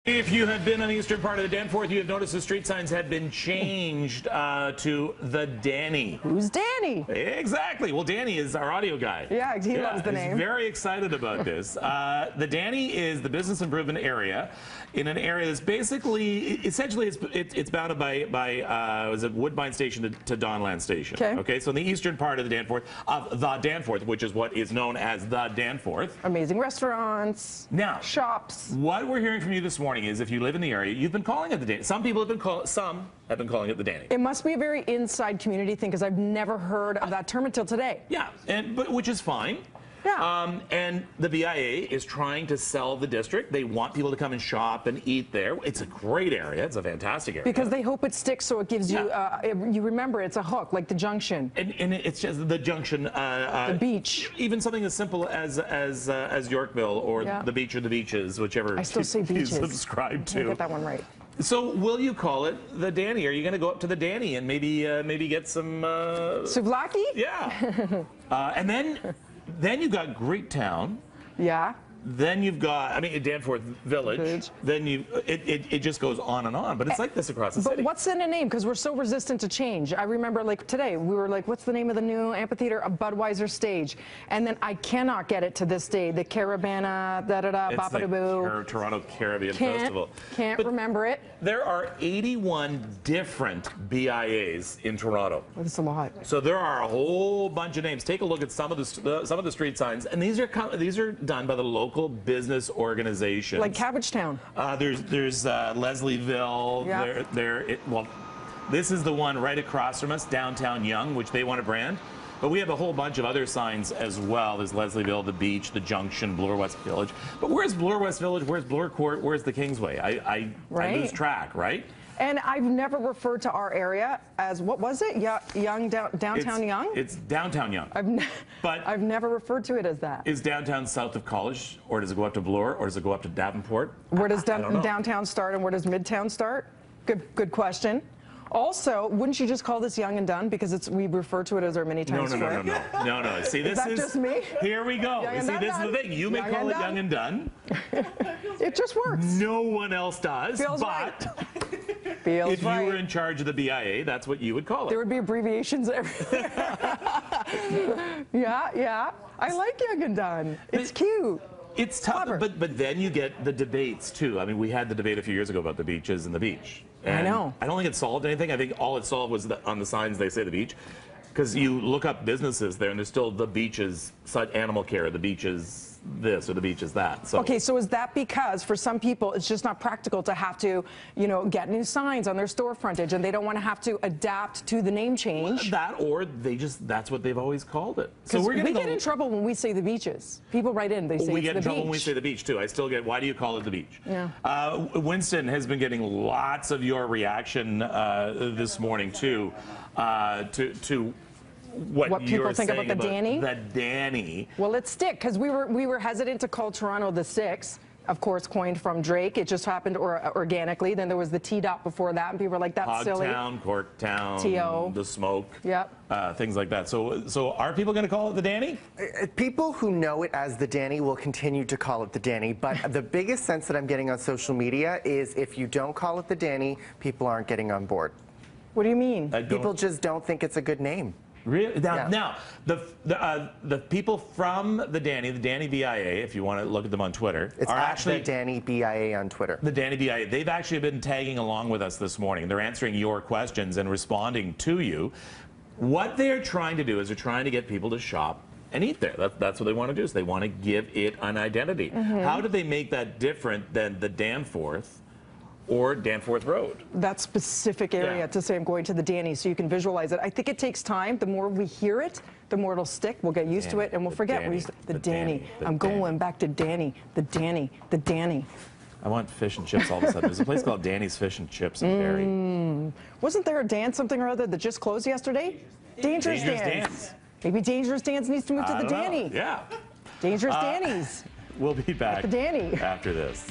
If you have been on the eastern part of the Danforth, you have noticed the street signs have been changed to the Danny. Who's Danny? Exactly. Well, Danny is our audio guy. Yeah, he loves the name. He's very excited about this. The Danny is the business improvement area in an area that's basically, essentially, it's bounded by was it Woodbine Station to Donlands Station. Okay. So in the eastern part of the Danforth, which is what is known as the Danforth. Amazing restaurants. Now, shops. What we're hearing from you this morning is if you live in the area, you've been calling it the Danny. Some people have been calling it the Danny. It must be a very inside community thing because I've never heard of that term until today. Yeah, but which is fine. Yeah. And the BIA is trying to sell the district. They want people to come and shop and eat there. It's a great area. It's a fantastic area. Because they hope it sticks, so it gives you, you remember it's a hook, like the junction. And it's just the junction. The beach. Even something as simple as Yorkville or the beach or the beaches, whichever I still say beaches. you subscribe to. I get that one right. So will you call it the Danny? Are you going to go up to the Danny and maybe get some souvlaki? Yeah. And then you've got Greektown. Yeah. Then you've got, I mean, Danforth Village. Then it just goes on and on. But it's like this across the city. But what's in a name? Because we're so resistant to change. I remember, like, today, we were like, what's the name of the new amphitheater? A Budweiser stage. And then I cannot get it to this day. The Caravana, da-da-da, Bapadaboo. Toronto Caribbean Festival. Can't remember it. There are 81 different BIAs in Toronto. That's a lot. So there are a whole bunch of names. Take a look at some of the street signs. And these are done by the local business organizations. Like Cabbagetown. There's Leslieville. Yeah. Well, this is the one right across from us, downtown Yonge, which they want to brand. But we have a whole bunch of other signs as well. There's Leslieville, the beach, the junction, Bloor West Village. But where's Bloor West Village? Where's Bloor Court? Where's the Kingsway? I lose track, right? And I've never referred to our area as, what was it? Downtown Yonge? It's downtown Yonge. I've never referred to it as that. Is downtown south of College, or does it go up to Bloor, or does it go up to Davenport? Where does downtown start and where does Midtown start? Good question. Also, wouldn't you just call this Yonge and Dunn because we refer to it as our mini times square? No. See, this is that just me? Here we go. See, this is the thing. You may call it Yonge and Dunn. It just works. No one else does. Feels right. If you were in charge of the BIA, that's what you would call it. There would be abbreviations everywhere. Yeah. I like Yonge and Dunn. It's cute. It's tough, but then you get the debates too. I mean, we had the debate a few years ago about the beaches and the beach. And I know. I don't think it solved anything. I think all it solved was on the signs they say the beach. Because you look up businesses there and there's still the beaches, animal care, the beaches this or the beach is that. So. Okay, so is that because for some people it's just not practical to have to, get new signs on their store frontage and they don't want to have to adapt to the name change? That or that's what they've always called it. So we get in trouble when we say the beaches. People write in, they say we it's get in the trouble beach. when we say the beach too. I still get, why do you call it the beach? Yeah. Winston has been getting lots of your reaction this morning too to what people think about the Danny? The Danny. Well, let's stick, because we were hesitant to call Toronto the Six. Of course, coined from Drake. It just happened organically. Then there was the T-Dot before that, and people were like, that's silly. Hogtown, Corktown, T.O. the Smoke. Yep. Things like that. So are people going to call it the Danny? People who know it as the Danny will continue to call it the Danny, but the biggest sense that I'm getting on social media is if you don't call it the Danny, people aren't getting on board. What do you mean? People just don't think it's a good name. Really? Now the people from the Danny BIA, if you want to look at them on Twitter, are actually the Danny BIA on Twitter. The Danny BIA. They've actually been tagging along with us this morning. They're answering your questions and responding to you. What they're trying to do is they're trying to get people to shop and eat there. That's what they want to do. Is they want to give it an identity. How do they make that different than the Danforth or Danforth Road? That specific area to say I'm going to the Danny, so you can visualize it. I think it takes time. The more we hear it, the more it'll stick. We'll get used to it, and we'll forget. The Danny. I'm going back to Danny. The Danny. The Danny. I want fish and chips all of a sudden. There's a place called Danny's Fish and Chips in Barrie. Wasn't there a dance something or other that just closed yesterday? Dangerous Dance. Maybe Dangerous Dance needs to move to the Danny. Yeah. Dangerous Danny's. We'll be back at the Danny after this.